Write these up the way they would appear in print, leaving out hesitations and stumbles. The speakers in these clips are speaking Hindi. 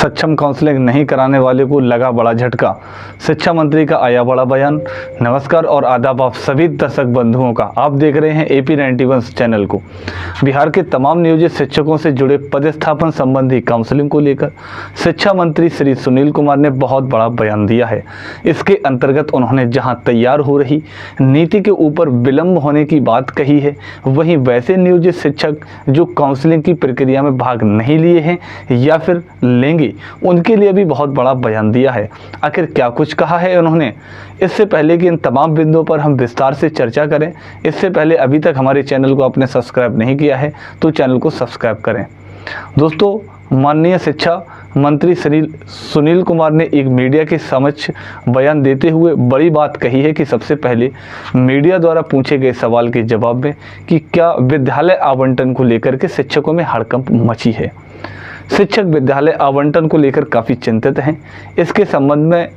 सक्षम काउंसलिंग नहीं कराने वाले को लगा बड़ा झटका। शिक्षा मंत्री का आया बड़ा बयान। नमस्कार और आदाब आप सभी दर्शक बंधुओं का। आप देख रहे हैं AP 91 चैनल को। बिहार के तमाम नियोजित शिक्षकों से जुड़े पदस्थापन संबंधी काउंसलिंग को लेकर शिक्षा मंत्री श्री सुनील कुमार ने बहुत बड़ा बयान दिया है। इसके अंतर्गत उन्होंने जहां तैयार हो रही नीति के ऊपर विलंब होने की बात कही है, वहीं वैसे नियोजित शिक्षक जो काउंसलिंग की प्रक्रिया में भाग नहीं लिए हैं या फिर लेंगे, उनके लिए भी बहुत बड़ा बयान दिया है। आखिर क्या कुछ कहा है उन्होंने? इससे पहले कि इन तमाम बिंदुओं पर हम विस्तार से चर्चा करें, इससे पहले अभी तक हमारे चैनल को आपने सब्सक्राइब नहीं किया है तो चैनल को सब्सक्राइब करें। दोस्तों, माननीय शिक्षा मंत्री श्री सुनील कुमार ने एक मीडिया के समक्ष बयान देते हुए बड़ी बात कही है कि सबसे पहले मीडिया द्वारा पूछे गए सवाल के जवाब में कि क्या विद्यालय आवंटन को लेकर के शिक्षकों में हड़कंप मची है। शिक्षक विद्यालय आवंटन को लेकर काफ़ी चिंतित हैं। इसके संबंध में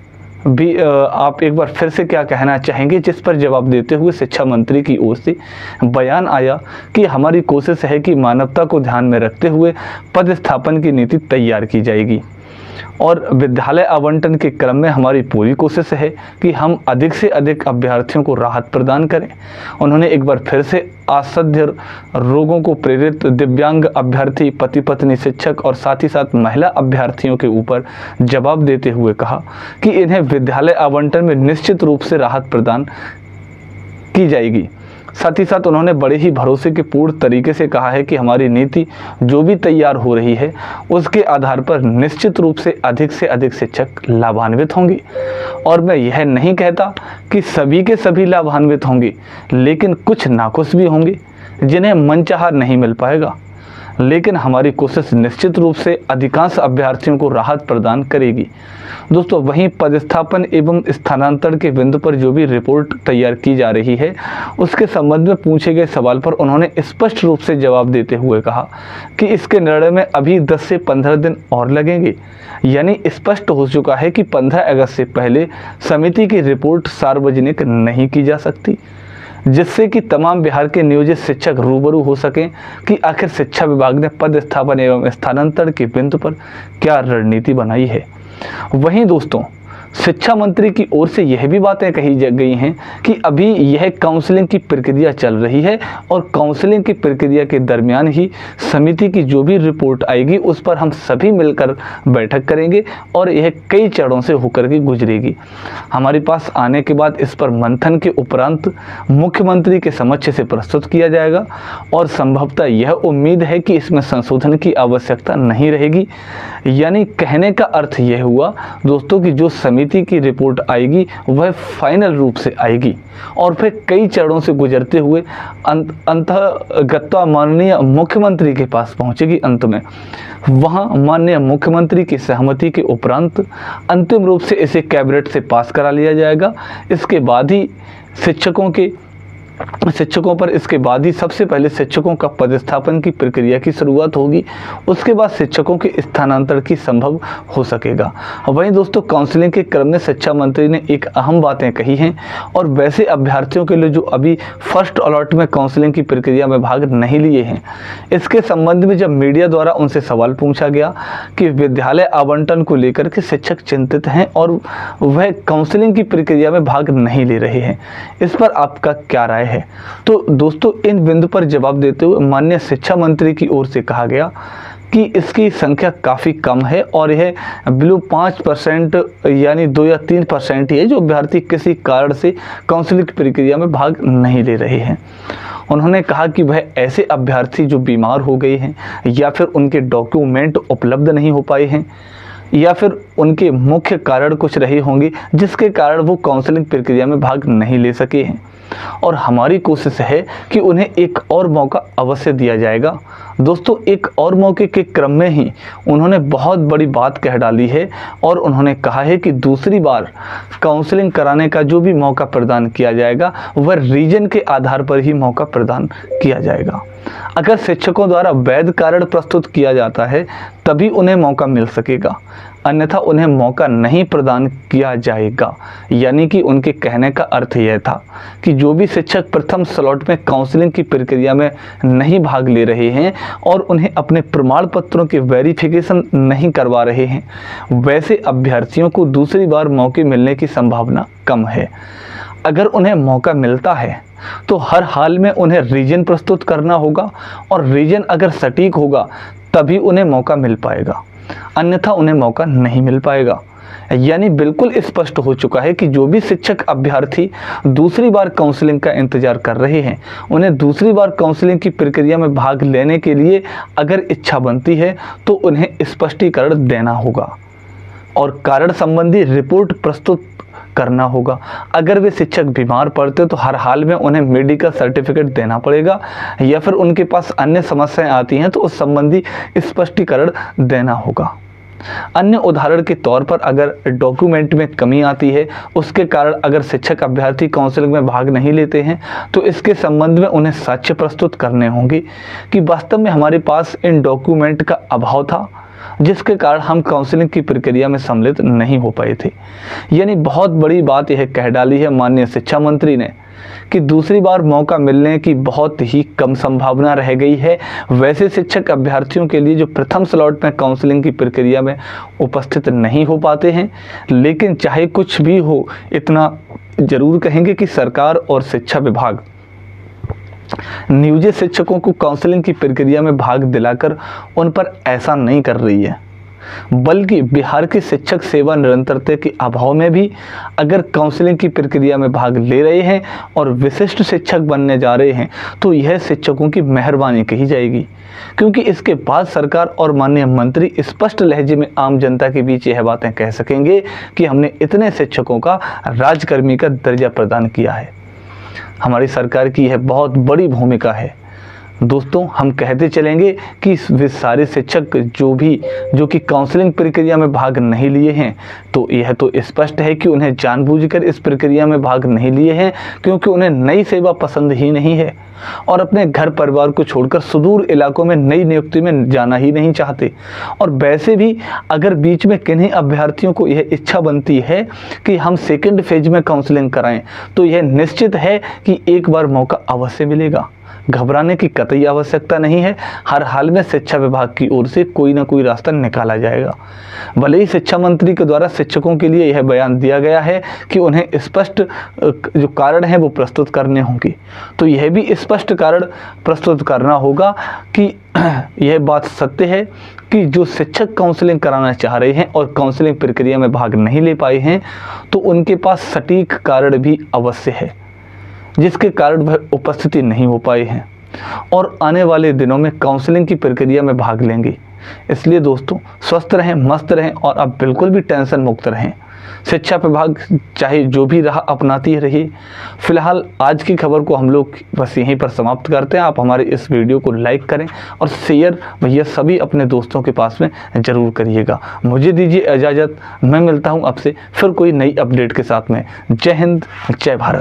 भी आप एक बार फिर से क्या कहना चाहेंगे, जिस पर जवाब देते हुए शिक्षा मंत्री की ओर से बयान आया कि हमारी कोशिश है कि मानवता को ध्यान में रखते हुए पदस्थापन की नीति तैयार की जाएगी और विद्यालय आवंटन के क्रम में हमारी पूरी कोशिश है कि हम अधिक से अधिक अभ्यर्थियों को राहत प्रदान करें। उन्होंने एक बार फिर से असाध्य रोगों को प्रेरित दिव्यांग अभ्यर्थी, पति पत्नी शिक्षक और साथ ही साथ महिला अभ्यर्थियों के ऊपर जवाब देते हुए कहा कि इन्हें विद्यालय आवंटन में निश्चित रूप से राहत प्रदान की जाएगी। साथ ही साथ उन्होंने बड़े ही भरोसे के पूर्ण तरीके से कहा है कि हमारी नीति जो भी तैयार हो रही है उसके आधार पर निश्चित रूप से अधिक शिक्षक लाभान्वित होंगे। और मैं यह नहीं कहता कि सभी के सभी लाभान्वित होंगे, लेकिन कुछ नाखुश भी होंगे जिन्हें मनचाहा नहीं मिल पाएगा, लेकिन हमारी कोशिश निश्चित रूप से अधिकांश अभ्यर्थियों को राहत प्रदान करेगी। दोस्तों, वहीं पदस्थापन एवं स्थानांतरण के बिंदु पर जो भी रिपोर्ट तैयार की जा रही है उसके संबंध में पूछे गए सवाल पर उन्होंने स्पष्ट रूप से जवाब देते हुए कहा कि इसके निर्णय में अभी 10 से 15 दिन और लगेंगे। यानी स्पष्ट हो चुका है कि 15 अगस्त से पहले समिति की रिपोर्ट सार्वजनिक नहीं की जा सकती, जिससे कि तमाम बिहार के नियोजित शिक्षक रूबरू हो सकें कि आखिर शिक्षा विभाग ने पदस्थापन एवं स्थानांतरण के बिंदु पर क्या रणनीति बनाई है। वहीं दोस्तों, शिक्षा मंत्री की ओर से यह भी बातें कही गई हैं कि अभी यह काउंसलिंग की प्रक्रिया चल रही है और काउंसलिंग की प्रक्रिया के दरमियान ही समिति की जो भी रिपोर्ट आएगी उस पर हम सभी मिलकर बैठक करेंगे और यह कई चरणों से होकर के गुजरेगी। हमारे पास आने के बाद इस पर मंथन के उपरांत मुख्यमंत्री के समक्ष से प्रस्तुत किया जाएगा और संभवतः यह उम्मीद है कि इसमें संशोधन की आवश्यकता नहीं रहेगी। यानी कहने का अर्थ यह हुआ दोस्तों कि जो समिति की रिपोर्ट आएगी वह फाइनल रूप से आएगी और फिर कई चरणों से गुजरते हुए अंततः माननीय मुख्यमंत्री के पास पहुंचेगी। अंत में वहां माननीय मुख्यमंत्री की सहमति के उपरांत अंतिम रूप से इसे कैबिनेट से पास करा लिया जाएगा। इसके बाद ही शिक्षकों पर इसके बाद ही सबसे पहले शिक्षकों का पदस्थापन की प्रक्रिया की शुरुआत होगी। उसके बाद शिक्षकों के स्थानांतरण की संभव हो सकेगा। वहीं दोस्तों, काउंसलिंग के क्रम में शिक्षा मंत्री ने एक अहम बातें कही हैं और वैसे अभ्यर्थियों के लिए जो अभी फर्स्ट अलॉट में काउंसलिंग की प्रक्रिया में भाग नहीं लिए हैं, इसके संबंध में जब मीडिया द्वारा उनसे सवाल पूछा गया कि विद्यालय आवंटन को लेकर के शिक्षक चिंतित हैं और वह काउंसलिंग की प्रक्रिया में भाग नहीं ले रहे हैं, इस पर आपका क्या राय है? तो दोस्तों, इन बिंदु पर जवाब देते हुए माननीय शिक्षा मंत्री की ओर से कहा गया कि इसकी संख्या काफ़ी कम है और यह बिलो 5% यानी 2 या 3% ही है जो अभ्यर्थी किसी कारण से काउंसलिंग प्रक्रिया में भाग नहीं ले रहे हैं। उन्होंने कहा कि वह ऐसे अभ्यर्थी जो बीमार हो गए हैं या फिर उनके डॉक्यूमेंट उपलब्ध नहीं हो पाए हैं या फिर उनके मुख्य कारण कुछ रहे होंगे जिसके कारण वो काउंसलिंग प्रक्रिया में भाग नहीं ले सके हैं और हमारी कोशिश है कि उन्हें एक और मौका अवश्य दिया जाएगा। दोस्तों, एक और मौके के क्रम में ही उन्होंने बहुत बड़ी बात कह डाली है और उन्होंने कहा है कि दूसरी बार काउंसलिंग कराने का जो भी मौका प्रदान किया जाएगा वह रीजन के आधार पर ही मौका प्रदान किया जाएगा। अगर शिक्षकों द्वारा वैध कारण प्रस्तुत किया जाता है तभी उन्हें मौका मिल सकेगा, अन्यथा उन्हें मौका नहीं प्रदान किया जाएगा। यानी कि उनके कहने का अर्थ यह था कि जो भी शिक्षक प्रथम स्लॉट में काउंसलिंग की प्रक्रिया में नहीं भाग ले रहे हैं और उन्हें अपने प्रमाण पत्रों के वेरिफिकेशन नहीं करवा रहे हैं, वैसे अभ्यर्थियों को दूसरी बार मौके मिलने की संभावना कम है। अगर उन्हें मौका मिलता है तो हर हाल में उन्हें रीजन प्रस्तुत करना होगा और रीजन अगर सटीक होगा तभी उन्हें मौका मिल पाएगा, अन्यथा उन्हें मौका नहीं मिल पाएगा। यानी बिल्कुल स्पष्ट हो चुका है कि जो भी शिक्षक अभ्यर्थी दूसरी बार काउंसलिंग का इंतजार कर रहे हैं, उन्हें दूसरी बार काउंसलिंग की प्रक्रिया में भाग लेने के लिए अगर इच्छा बनती है तो उन्हें स्पष्टीकरण देना होगा और कारण संबंधी रिपोर्ट प्रस्तुत करना होगा। अगर वे शिक्षक बीमार पड़ते तो हर हाल में उन्हें मेडिकल सर्टिफिकेट देना पड़ेगा, या फिर उनके पास अन्य समस्याएं आती हैं तो उस संबंधी स्पष्टीकरण देना होगा। अन्य उदाहरण के तौर पर अगर डॉक्यूमेंट में कमी आती है, उसके कारण अगर शिक्षक अभ्यर्थी काउंसलिंग में भाग नहीं लेते हैं तो इसके संबंध में उन्हें साक्ष्य प्रस्तुत करने होंगे कि वास्तव में हमारे पास इन डॉक्यूमेंट का अभाव था, जिसके कारण हम काउंसलिंग की प्रक्रिया में सम्मिलित नहीं हो पाए थे। यानी बहुत बड़ी बात यह कह डाली है माननीय शिक्षा मंत्री ने कि दूसरी बार मौका मिलने की बहुत ही कम संभावना रह गई है वैसे शिक्षक अभ्यर्थियों के लिए जो प्रथम स्लॉट में काउंसलिंग की प्रक्रिया में उपस्थित नहीं हो पाते हैं। लेकिन चाहे कुछ भी हो, इतना जरूर कहेंगे कि सरकार और शिक्षा विभाग नियोजित शिक्षकों को काउंसलिंग की प्रक्रिया में भाग दिलाकर उन पर ऐसा नहीं कर रही है, बल्कि बिहार की शिक्षक सेवा निरंतरता के अभाव में भी अगर काउंसलिंग की प्रक्रिया में भाग ले रहे हैं और विशिष्ट शिक्षक बनने जा रहे हैं तो यह शिक्षकों की मेहरबानी कही जाएगी, क्योंकि इसके बाद सरकार और माननीय मंत्री स्पष्ट लहजे में आम जनता के बीच यह बातें कह सकेंगे कि हमने इतने शिक्षकों का राजकर्मी का दर्जा प्रदान किया है। हमारी सरकार की यह बहुत बड़ी भूमिका है। दोस्तों, हम कहते चलेंगे कि वे सारे शिक्षक जो कि काउंसलिंग प्रक्रिया में भाग नहीं लिए हैं, तो यह तो स्पष्ट है कि उन्हें जानबूझकर इस प्रक्रिया में भाग नहीं लिए हैं क्योंकि उन्हें नई सेवा पसंद ही नहीं है और अपने घर परिवार को छोड़कर सुदूर इलाकों में नई नियुक्ति में जाना ही नहीं चाहते। और वैसे भी अगर बीच में किन्हीं अभ्यर्थियों को यह इच्छा बनती है कि हम सेकेंड फेज में काउंसलिंग कराएं तो यह निश्चित है कि एक बार मौका अवश्य मिलेगा। घबराने की कतई आवश्यकता नहीं है। हर हाल में शिक्षा विभाग की ओर से कोई ना कोई रास्ता निकाला जाएगा। भले ही शिक्षा मंत्री के द्वारा शिक्षकों के लिए यह बयान दिया गया है कि उन्हें स्पष्ट जो कारण है वो प्रस्तुत करने होंगे, तो यह भी स्पष्ट कारण प्रस्तुत करना होगा कि यह बात सत्य है कि जो शिक्षक काउंसलिंग कराना चाह रहे हैं और काउंसलिंग प्रक्रिया में भाग नहीं ले पाए हैं तो उनके पास सटीक कारण भी अवश्य है जिसके कारण वह उपस्थिति नहीं हो पाए हैं और आने वाले दिनों में काउंसलिंग की प्रक्रिया में भाग लेंगे। इसलिए दोस्तों, स्वस्थ रहें, मस्त रहें और अब बिल्कुल भी टेंशन मुक्त रहें। शिक्षा विभाग चाहे जो भी राह अपनाती रही। फिलहाल आज की खबर को हम लोग बस यहीं पर समाप्त करते हैं। आप हमारे इस वीडियो को लाइक करें और शेयर भैया सभी अपने दोस्तों के पास में ज़रूर करिएगा। मुझे दीजिए इजाज़त, मैं मिलता हूं आपसे फिर कोई नई अपडेट के साथ में। जय हिंद, जय भारत।